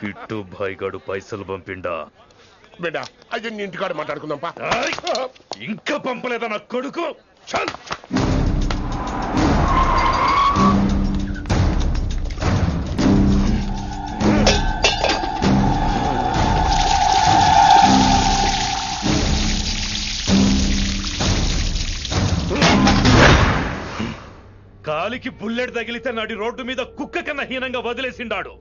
Kit భాయ్గాడు పైసలు పంపిండా? బిడ్డ అది ఇంటికాడ మాట్లాడుకుందాంపా. ఇంకా పంపలేదా నా కొడుకు? చల్ కాలికి బుల్లెట్ తగిలితే నాటి రోడ్డు మీద కుక్క కన్నా హీనంగా వదిలేసిండాడు.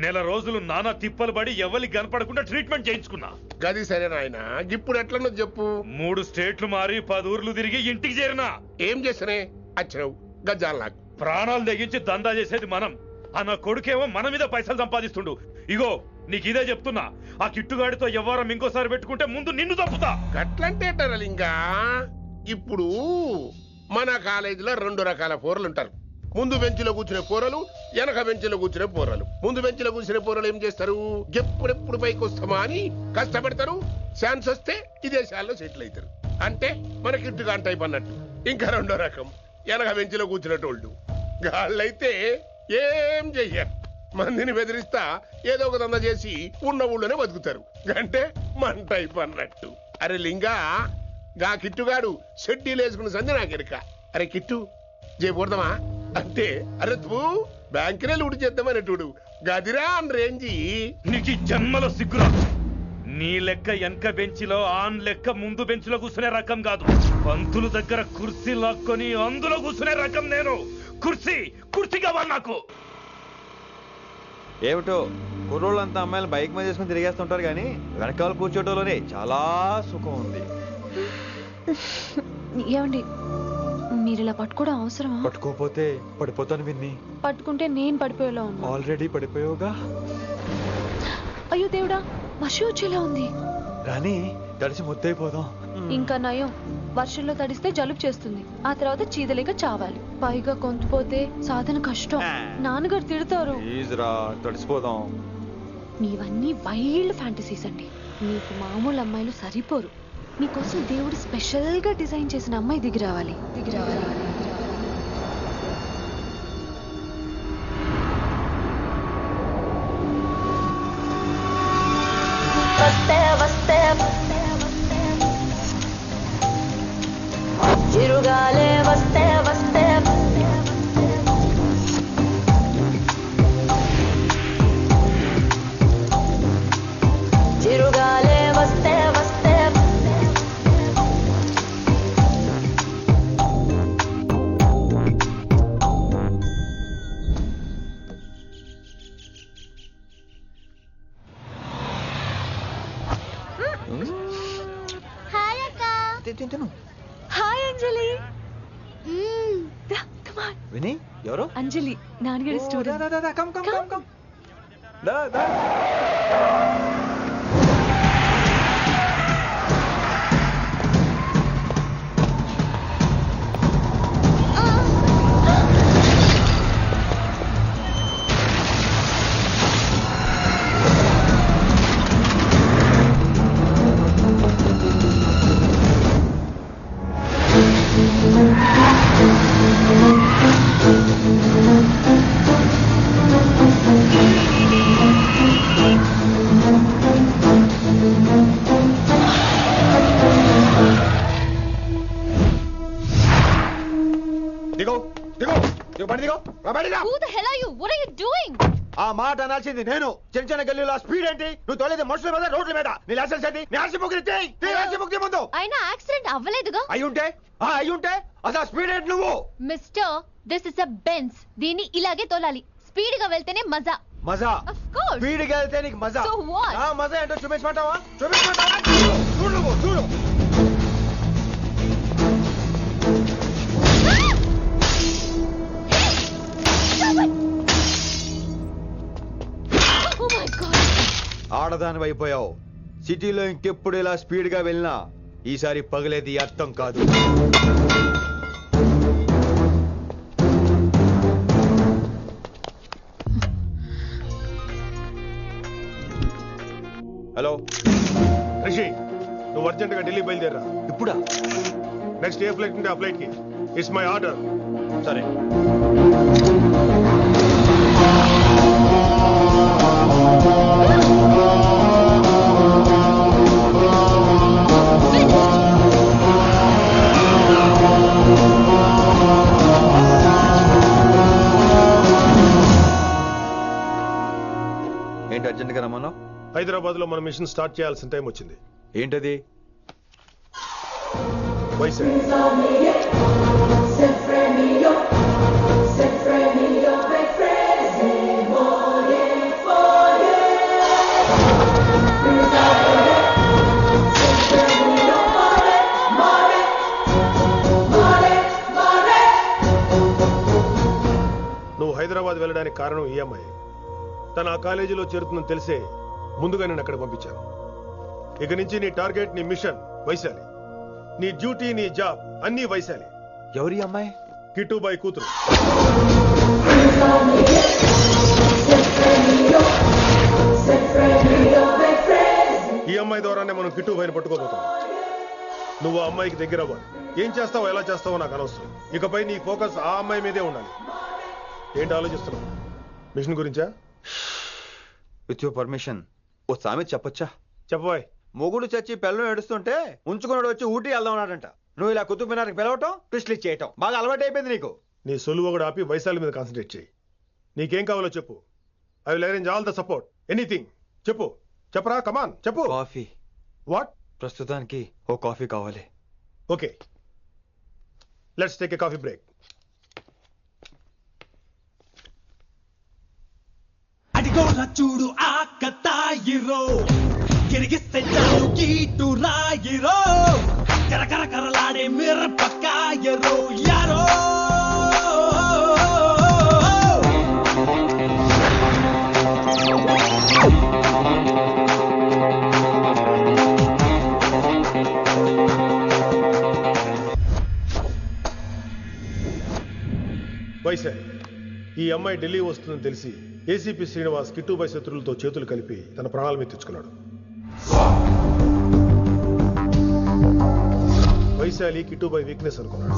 నెల రోజులు నానా తిప్పలు పడి ఎవరికి కనపడకుండా ట్రీట్మెంట్ చేయించుకున్నా. గది సరే నాయన, ఇప్పుడు ఎట్లనో చెప్పు. 3 స్టేట్లు మారి 10 ఊర్లు తిరిగి ఇంటికి చేరినా. ఏం చేసినే వచ్చినావు గజ్జాలు నాకు. ప్రాణాలు తెగించి దందా చేసేది మనం. ఆ నా కొడుకేమో మన మీద పైసలు సంపాదిస్తుండు. ఇగో నీకు ఇదే చెప్తున్నా, ఆ కిట్టుగాడితో ఎవరం ఇంకోసారి పెట్టుకుంటే ముందు నిన్ను తప్పుతా. గట్లంటే ఇంకా ఇప్పుడు మన కాలేజీలో 2 రకాల పోరలు ఉంటారు. ముందు బెంచ్లో కూర్చునే పోరలు, వెనక బెంచ్లో కూర్చునే పోరలు. ముందు బెంచ్లో కూర్చునే పోరలు ఏం చేస్తారు? ఎప్పుడెప్పుడు పైకి వస్తామా అని కష్టపడతారు. ఛాన్స్ వస్తే విదేశాల్లో సెటిల్ అవుతారు. అంటే మన కిట్టుగా టైప్ అన్నట్టు. ఇంకా 2వ రకం వెనక బెంచ్లో కూర్చునేటోళ్ళు. వాళ్ళైతే ఏం చెయ్యరు, మందిని బెదిరిస్తా ఏదో ఒక దంద చేసి ఉన్న ఊళ్ళోనే బతుకుతారు. అంటే మన టైప్ అన్నట్టు. అరే లింగా, గా కిట్టుగాడు షెడ్డీలు వేసుకున్న సంధి నాకెరక. అరే కిట్టు చేయకూడదమా అంటే, అరే తూ బ్యాంకునే లూడి చేద్దామనేటోడు గదిరా అని రేంజి. నీకు జన్మలో సిగ్గురా. నీ లెక్క వెనక బెంచిలో ఆన్ లెక్క ముందు బెంచ్లో కూర్చునే రకం కాదు. పంతులు దగ్గర కుర్చీ లాక్కొని అందులో కూర్చునే రకం నేను. కుర్చీ కావాలి నాకు. ఏమిటో కుర్రోళ్ళంతా అమ్మాయిలు బైక్ మీద చేసుకుని తిరిగేస్తుంటారు, కానీ వెనకాల కూర్చోటంలోనే చాలా సుఖం ఉంది. ఏమండి, మీరు ఇలా పట్టుకోవడం అవసరమా? పట్టుకోపోతే పడిపోతాను విన్ని. పట్టుకుంటే నేను పడిపోయేలా ఉన్నా. ఆల్రెడీ పడిపోయావుగా. అయ్యో దేవుడా, వర్షం వచ్చేలా ఉంది. రాని తడిసి ముద్దైపోదాం. ఇంకా నయం, వర్షంలో తడిస్తే జలుబు చేస్తుంది, ఆ తర్వాత చీదలేక చావాలి. పైగా కొంతపోతే సాధన కష్టం, నాన్నగారు తిడతారు. ప్లీజ్ రా, తడిసిపోదాం. మీవన్నీ వైల్డ్ ఫ్యాంటసీస్ అండి. మీకు మామూలు అమ్మాయిలు సరిపోరు. మీకోసం దేవుడు స్పెషల్ గా డిజైన్ చేసిన అమ్మాయి దిగి రావాలి. చిరుగాలే వస్తే వస్తే చిరుగాలే వస్తే వస్తే హాయ్ అక్క. తిను. హాయ్ అంజలి. విని ఎవరు? అంజలి, నాన్నగారి స్టూడెంట్. కమ్. ఆ మాట అనాల్సింది నేను. చిన్న గల్లీలో స్పీడ్ ఏంటి? నువ్వు తోలేది మనుషుల మీద, రోడ్ల మీద. నీ లైసెన్స్ ఏంటి? నీ ఆర్సీ బుక్ ముందు. అయినా యాక్సిడెంట్ అవ్వలేదుగా. అయ్యుంటే అసలు స్పీడ్ ఏంటి నువ్వు? Mister, this is a Benz. దీన్ని ఇలాగే తోలాలి. స్పీడ్ గా వెళ్తేనే మజా. Of course. స్పీడ్ గా వెళ్తే నీకు మజా. So what? ఆ మజా ఏంటో చూపించమంటావా? చూడు. Oh my God. ఆడదాని అయిపోయావు. సిటీలో ఇంకెప్పుడు ఇలా స్పీడ్ గా వెళ్ళినా ఈసారి పగిలేది అర్థం కాదు. హలో రిషి, నువ్వు అర్జెంట్ గా ఢిల్లీ బయలుదేరా. ఇప్పుడా? నెక్స్ట్ ఏ ఫ్లైట్ ఉంటే ఆ ఫ్లైట్ కి. It's my order. సరే. ఏంటి అర్జెంట్గా రమ్మన్నావు? హైదరాబాద్ లో మన మిషన్ స్టార్ట్ చేయాల్సిన టైం వచ్చింది. ఏంటది? వైశాలి నువ్వు హైదరాబాద్ వెళ్ళడానికి కారణం ఈ అమ్మాయి. తను ఆ కాలేజీలో చేరుతుందని తెలిసే ముందుగా నేను అక్కడ పంపించాను. ఇక నుంచి నీ టార్గెట్, నీ మిషన్ వైశాలి. నీ డ్యూటీ, నీ జాబ్ అన్నీ వైశాలి. ఎవరి అమ్మాయి? కిట్టుబాయి కూతురు. ఈ అమ్మాయి ద్వారానే మనం కిట్టుబాయిని పట్టుకోబోతున్నాం. నువ్వు ఆ అమ్మాయికి దగ్గర అవ్వాలి. ఏం చేస్తావో ఎలా చేస్తావో నాకు అనవసరం. ఇకపై నీ ఫోకస్ ఆ అమ్మాయి మీదే ఉండాలి. ఏంటి ఆలోచిస్తున్నావు? మిషన్ గురించా? విత్ యువర్ పర్మిషన్ ఓ సామెత చెప్పొచ్చా? చెప్పబాయ్. మొగుడు చచ్చి పిల్లలు ఏడుస్తుంటే ఉంచుకున్నాడు వచ్చి ఊటీ వెళ్దాం అన్నాడంట. నువ్వు ఇలా కుతుబ్ మినార్కి పిలవటం, ట్విస్ట్లు చేయటం బాగా అలవాటు అయిపోయింది నీకు. నీ సొలువు కూడా ఆపి వైశాలి మీద కాన్సన్ట్రేట్ చేయి. నీకేం కావాలో చెప్పు. I will arrange all the support. Anything చెప్పు. చెప్పరా, కమాన్ చెప్పు. కాఫీ. వాట్? ప్రస్తుతానికి ఓ కాఫీ కావాలి. Okay, let's take a coffee break. అడిగోరా చూడు ఆ కతాయిరో, గిరిగిస్తే చాలు గీటు రాయిరో, కరకర కరలాడే మిరపకాయరో యారో. వైశాలి, ఈ అమ్మాయి ఢిల్లీ వస్తుందని తెలిసి ఏసీపీ శ్రీనివాస్ కిట్టుబాయి శత్రులతో చేతులు కలిపి తన ప్రాణాల మీద తెచ్చుకున్నాడు. వైశాలి కిట్టుబాయి వీక్నెస్ అనుకున్నాడు.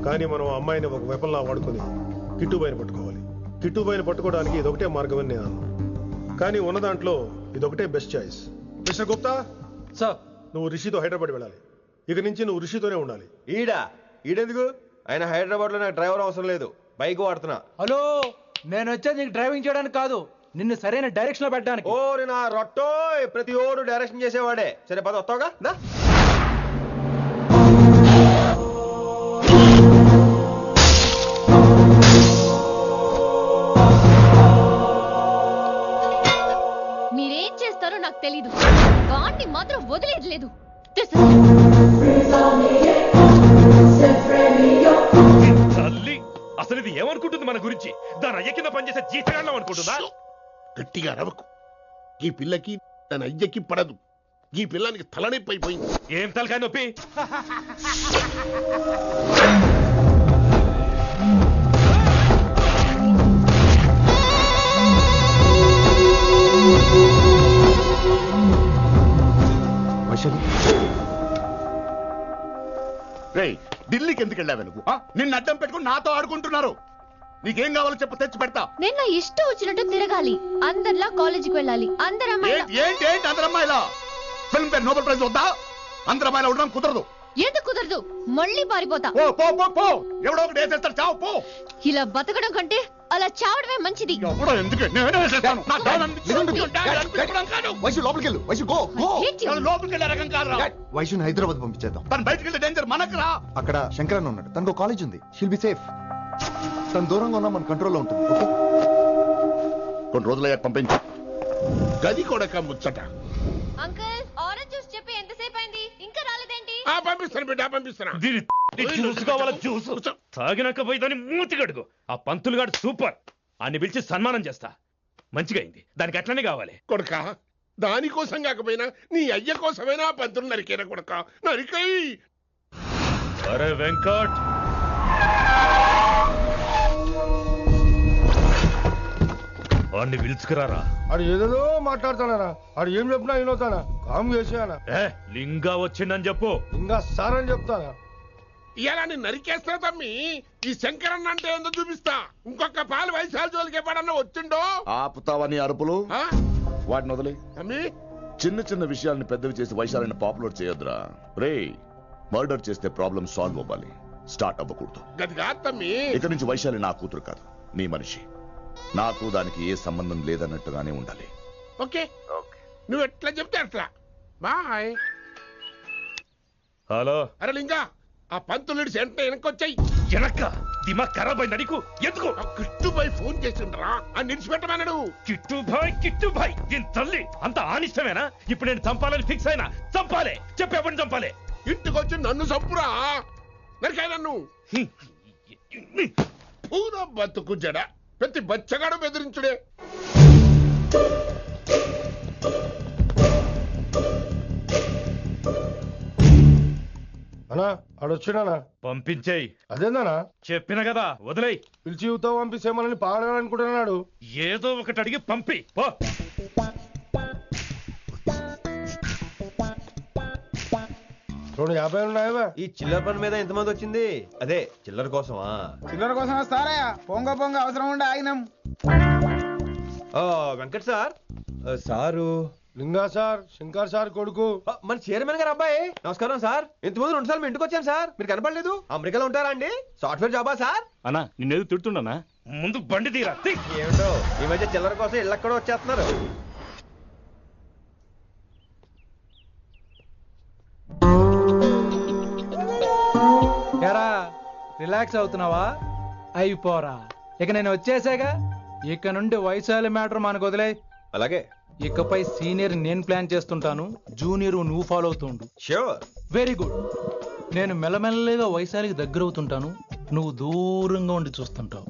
కానీ మనం ఆ అమ్మాయిని ఒక వెపన్లా వాడుకొని కిట్టుబాయిని పట్టుకోవాలి. కిట్టుబాయిని పట్టుకోవడానికి ఇదొకటే మార్గమని నేను అన్నాను. కానీ ఉన్న దాంట్లో ఇదొకటే best choice. Mister Gupta sir, నువ్వు రిషితో హైదరాబాద్ వెళ్ళాలి. ఇక నుంచి నువ్వు రిషితోనే ఉండాలి. ఈడెందుకు? ఆయన హైదరాబాద్ లో నాకు డ్రైవర్ అవసరం లేదు, బైక్ వాడుతున్నా. హలో, నేను వచ్చేది నీకు డ్రైవింగ్ చేయడానికి కాదు, నిన్ను సరైన డైరెక్షన్ లో పెట్టడానికి. ఓ నా రొట్టో, ప్రతి ఓడు డైరెక్షన్ చేసేవాడే. సరే పద, వస్తావుగా? మీరేం చేస్తారో నాకు తెలీదు, వాడిని మాత్రం వదిలేదు లేదు. తల్లి, అసలు ఇది ఏమనుకుంటుంది మన గురించి? దాని అయ్య కింద పనిచేసే జీతగాళ్ళం అనుకుంటుందా? గట్టిగా రవకు. ఈ పిల్లకి తన అయ్యకి పడదు. ఈ పిల్లానికి తలనొప్పి అయిపోయింది. ఏం తలకాయ నొప్పి? రేయ్, ఢిల్లీకి ఎందుకు వెళ్ళావు నువ్వు? నిన్ను అడ్డం పెట్టుకుని నాతో ఆడుకుంటున్నారు. నీకేం కావాలో చెప్పు, తెచ్చి పెడతా. నేను నా ఇష్టం వచ్చినట్టు తిరగాలి, అందరిలా కాలేజీకి వెళ్ళాలి. అందరు ఏంటి అందరు అమ్మాయిలా? ఫిల్మ్ పేరు నోబెల్ ప్రైజ్ వద్దా? అందరు అమ్మాయిలా ఉండడం కుదరదు. ఎందుకు కుదరదు? మళ్ళీ పారిపోతా. పో, ఎవడో ఒకటి వేసేస్తాడు, చావు పో. ఇలా బతకడం కంటే అలా చావడమే మంచిది. ఎవడో ఎందుకు? నేనే వేసేస్తాను. నా డాన్ అనిపించుకోవడం కాదు. వైశు లోపలికి వెళ్ళు. వైశు గో. ఎవరు లోపలికి వెళ్ళే రకం కాదురా. వైశుని హైదరాబాద్ పంపించేద్దాం. తను బయటికి వెళ్తే డేంజర్ మనకు రా. అక్కడ శంకరన్ ఉన్నాడు, తనకు కాలేజ్ ఉంది. She'll be safe. తను దూరంగా ఉన్నా మన కంట్రోల్లో ఉంటుంది. ఓకే, కొన్ని రోజులయ్యాక పంపించు. గది కూడా ముచ్చట. అంకుల్, ఆరెంజ్ జ్యూస్ చెప్పి ఎంతసేపు అయింది, ఇంకా రాలేదేంటి? పంపిస్తాను బిడ్డ, పంపిస్తాను. జ్యూస్ కావాలా? జ్యూస్ తాగినాక పోయి దాన్ని మూతి గడుగు. ఆ పంతులు గాడు సూపర్, అన్ని పిలిచి సన్మానం చేస్తా. మంచిగా అయింది, దానికి అట్లనే కావాలి. కొడుక, దానికోసం కాకపోయినా నీ అయ్య కోసమైనా పంతులు నరికేనా కొడుక? నరికై. అరే వెంకట్, వాడిని పిలుచుకురారా. ఆడు ఏదో మాట్లాడతానా? ఆడు ఏం చెప్పినా వినవుతానా? కామ్ చేసేనా? లింగా వచ్చిందని చెప్పు. ఇంకా సార్ అని చెప్తానా? ఇలా నేను నరికేస్తా తమ్మి. ఈ శంకరన్న అంటే ఏందో చూపిస్తా. ఇంకొక పాలు వయసాల జోలికి ఎప్పుడన్నా వచ్చిండో ఆపుతావా నీ అరుపులు? వాటిని వదిలే. తమ్మి చిన్న చిన్న విషయాల్ని పెద్దవి చేసి వైశాలని పాపులర్ చేయొద్దురా. రే, మర్డర్ చేస్తే ప్రాబ్లం సాల్వ్ అవ్వాలి, స్టార్ట్ అవ్వకూడదు. గది కాదు తమ్మి. ఇక నుంచి వైశాలి నా కూతురు కాదు, నీ మనిషి. నాకు దానికి ఏ సంబంధం లేదన్నట్టుగానే ఉండాలి. ఓకే, నువ్వు ఎట్లా చెప్తే అట్లా. బాయ్. హలో. అరే లింగా, ఆ పంతులుడి సెంట వెనకొచ్చాయి. వెనక్క దిమాగ్ ఖరాబ్ అయిందా నీకు? ఎందుకు? కిట్టుబాయ్ ఫోన్ చేసిండ్రా, అని నిడిచిపెట్టమన్నాడు. కిట్టుబాయ్ దీని తల్లి అంత ఆనిష్టమేనా? ఇప్పుడు నేను చంపాలని ఫిక్స్ అయినా. చంపాలే, చెప్పేపని చంపాలే. ఇంటికొచ్చి నన్ను చంపురా, నరికాయ నన్ను. పూరా బతుకు జడ, ప్రతి బచ్చగాడు బెదిరించుడే. అన్నా ఆడొచ్చినా పంపించేయి. అదేందనా చెప్పిన కదా, వదిలేయ్. పిలిచి యువత పంపిస్తే మనల్ని పాడాలనుకుంటున్నాడు. ఏదో ఒకటి అడిగి పంపి పో. 250 ఉన్నాయా? ఈ చిల్లర పని మీద ఎంతమంది వచ్చింది? అదే చిల్లర కోసమా? చిల్లర కోసం వస్తారా? పొంగ అవసరం ఉండే ఆగినాం. వెంకట్ సార్. సారు లింగా సార్, శంకర్ సార్ కొడుకు, మన చైర్మన్ గారు అబ్బాయి. నమస్కారం సార్. ఇంతకుముందు 2 సార్లు మీ ఇంటికి వచ్చాను సార్, మీరు కనపడలేదు. అమెరికాలో ఉంటారా అండి? సాఫ్ట్వేర్ జాబా సార్? అన్నా నిన్నేది తిడుతుండనా? ముందు బండి తీరా. ఏమిటో ఈ మధ్య చిల్లర కోసం ఇళ్ళక్కడ వచ్చేస్తున్నారు. రిలాక్స్ అవుతున్నావా? అయిపోరా, ఇక నేను వచ్చేసాగా. ఇక నుండి వైశాలి మ్యాటర్ మనకు వదిలే. అలాగే. ఇకపై సీనియర్ నేను ప్లాన్ చేస్తుంటాను, జూనియర్ నువ్వు ఫాలో అవుతుండు. ష్యూర్. Very good. నేను మెల్లమెల్లగా వైశాలికి దగ్గర అవుతుంటాను, నువ్వు దూరంగా ఉండి చూస్తుంటావు.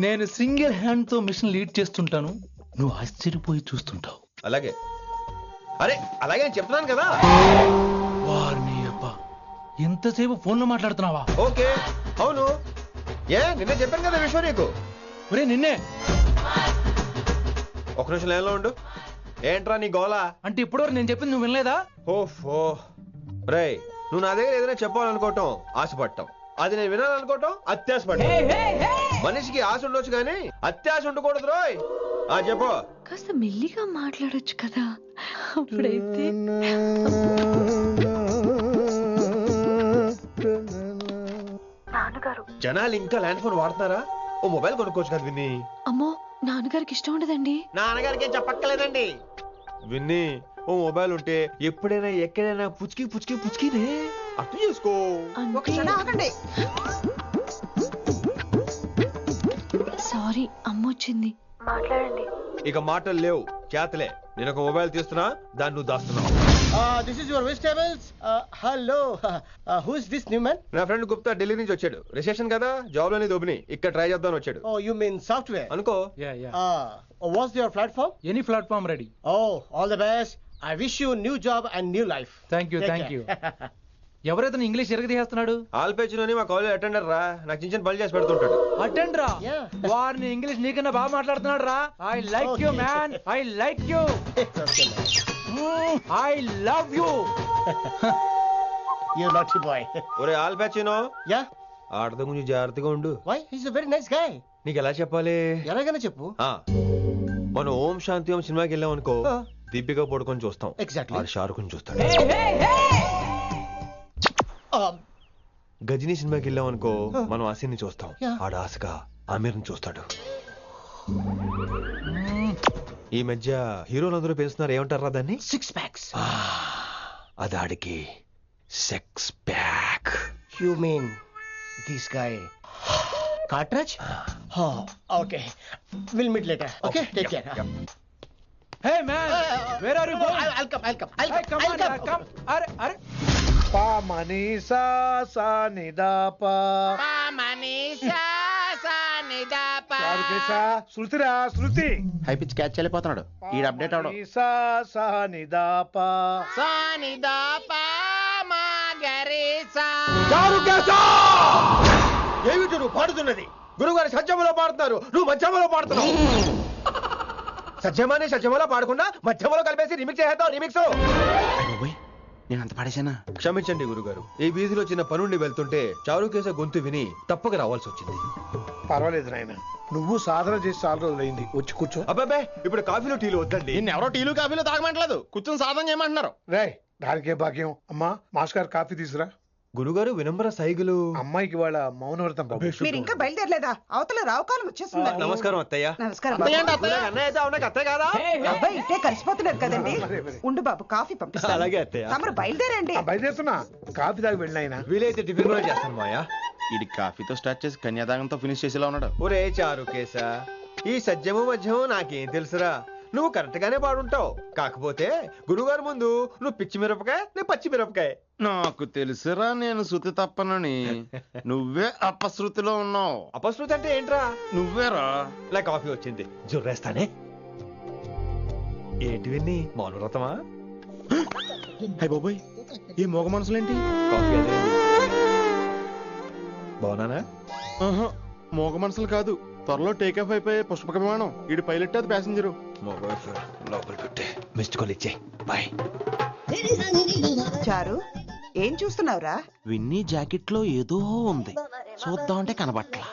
నేను సింగిల్ హ్యాండ్ తో మిషన్ లీడ్ చేస్తుంటాను, నువ్వు ఆశ్చర్యపోయి చూస్తుంటావు. అలాగే. అరే అలాగే అని చెప్తున్నాను కదా. వారిని అబ్బా, ఎంతసేపు ఫోన్ లో మాట్లాడుతున్నావా? ఓకే, అవును. నిన్నే చెప్పాను కదా విశ్వ నీకు. ఒరే నిన్నే. ఒక నిమిషం లైన్లో ఉండు. ఏంట్రా నీ గోలా? అంటే ఇప్పటివరకు నేను చెప్పింది నువ్వు వినలేదా? ఓఫో రే, నువ్వు నా దగ్గర ఏదైనా చెప్పాలనుకోవటం ఆశపడటం, అది నేను వినాలనుకోవటం అత్యాశపడటం. మనిషికి ఆశ ఉండొచ్చు కానీ అత్యాశ ఉండకూడదు రోయ్. చెప్పు. కాస్త మెల్లిగా మాట్లాడొచ్చు కదా. అప్పుడైతే నాన్నగారు జనాలు ఇంకా ల్యాండ్ ఫోన్ వాడుతున్నారా? ఓ మొబైల్ కొనుక్కోవచ్చు కదా విన్ని. అమ్మో, నాన్నగారికి ఇష్టం ఉండదండి. నాన్నగారికి ఏం చెప్పక్కర్లేదండి. విన్ని, ఓ మొబైల్ ఉంటే ఎప్పుడైనా ఎక్కడైనా పుచ్చుకినే అర్థం చేసుకో. సారీ, అమ్మ వచ్చింది. మాట్లాడండి. ఇక మాటలు లేవు, చేతలే. నేను ఒక మొబైల్ తీస్తున్నా, దాన్ని నువ్వు దాస్తున్నావు. This is your vegetables. Hello. Who's this new man? నా ఫ్రెండ్ గుప్తా ఢిల్లీ నుంచి వచ్చాడు. రిసెప్షన్ కదా, జాబ్ లోని దొబ్బిని ఇక్కడ ట్రై చేద్దాం వచ్చాడు. Oh, you mean software? అనుకో. What's your platform? Any platform ready. Oh, all the best. I wish you new job and new life. Thank you. ఎవరైతే ఇంగ్లీష్ ఎరగదీస్తున్నాడు? ఆల్పేచినోని మా కాలేజ్ అటెండర్ రా, నాకు చిన్న పనులు చేసి పెడుతుంటాడు. అటెండర్ రా? వారిని ఇంగ్లీష్ నీకన్నా బాగా మాట్లాడుతున్నాడు రా. I like you man, I like you, I love you. You naughty boy. ఒరే ఆల్పేచినో. Yeah. ఆడత గురించి జాగ్రత్తగా ఉండు. Why? He's a very nice guy. నీకు ఎలా చెప్పాలి? ఎలాగైనా చెప్పు. మనం ఓం శాంతి ఓం సినిమాకి వెళ్ళాం అనుకో, దీపిక పడుకొని చూస్తాం. Exactly. షారుఖ్ చూస్తాడు. గజనీ సినిమాకి వెళ్ళాం అనుకో, మనం ఆసిని చూస్తాం. ఆడ ఆశగా ఆమీర్ని చూస్తాడు. ఈ మధ్య హీరోలందరూ పెంచుతున్నారు, ఏమంటారా దాన్ని? 6 packs. అది ఆడికి sex pack. You mean this guy? Cartridge? Okay. We'll meet later. Okay? Take care. Hey man, where are you going? I'll come. Come. Are. Pa manisa sa nidapa. Pa manisa sa nidapa. Shruti high pitch catch వెళ్ళిపోతున్నాడు. ఈ update అవడం. manisa sa nidapa. Sa nidapa ma garisa. ఏమిటి నువ్వు పాడుతున్నది? గురువుగారు సత్యములో పాడుతున్నారు, నువ్వు మధ్యమలో పాడుతున్నావు. సత్యమాని సత్యములో పాడకుండా మధ్యమలో కలిపేసి remix చేద్దాం. రిమిక్స్ నేను అంత పడేసానా? క్షమించండి గురుగారు, ఈ వీధిలో చిన్న పనుండి వెళ్తుంటే చారుకేశ గొంతు విని తప్పక రావాల్సి వచ్చింది. పర్వాలేదు నాయన, నువ్వు సాధన చేసి చాలా రోజులు అయింది, వచ్చి కూర్చో. అబ్బాబే, ఇప్పుడు కాఫీలో టీలు వద్దండి. నిన్న ఎవరో టీలు కాఫీలో తాగమంటలేదు, కూర్చొని సాధన చేయమంటున్నారు. రే దానికే భాగ్యం. అమ్మా మాస్టర్ గారు కాఫీ తీసురా. గురుగారు వినంబర సైగులు. అమ్మాయికి వాళ్ళ మౌనవ్రతం బాబు. మీరు ఇంకా బయలుదేరలేదా? అవతల రావుకాలం వచ్చేస్తుంది. నమస్కారం అత్తయ్య. నమస్కారం. అబ్బాయి ఇట్టే కలిసిపోతున్నారు కదండి. ఉండు బాబు, కాఫీ పంపిస్తాను. అలాగే అత్తయ్య. తమరు బయలుదేరండి. బయలుదేరుతున్నా, కాఫీ తాగి వెళ్ళిన వీలైతే టిఫిన్ కూడా చేస్తాను మాయా. ఇది కాఫీతో స్టార్ట్ చేసి కన్యాదానంతో ఫినిష్ చేసేలా ఉన్నాడు. ఒరే చారుకేశ, ఈ సత్యము మధ్యము నాకేం తెలుసురా? నువ్వు కరెక్ట్ గానే పాడుంటావు, కాకపోతే గురుగారు ముందు నువ్వు పిచ్చి మిరపకాయ, నేను పచ్చి మిరపకాయ. నాకు తెలుసురా నేను శృతి తప్పనని. నువ్వే అపశృతిలో ఉన్నావు. అపశృతి అంటే ఏంట్రా? నువ్వేరా. నా కాఫీ వచ్చింది, జుర్రేస్తానే. ఏంటి విన్ని, మౌన వ్రతమా? హై బాబోయ్, ఈ మోగ మనసులేంటి? కాఫీ అదే బాగున్నానా? మోగ మనసులు కాదు, త్వరలో టేక్ ఆఫ్ అయిపోయే పుష్పక విమానం. ఈడు పైలట్, అది ప్యాసింజరు. మిస్డ్ కాల్ ఇచ్చే. బాయ్. చారు, ఏం చూస్తున్నావురా? విన్నీ జాకెట్ లో ఏదో ఉంది, చూద్దామంటే కనబట్లా.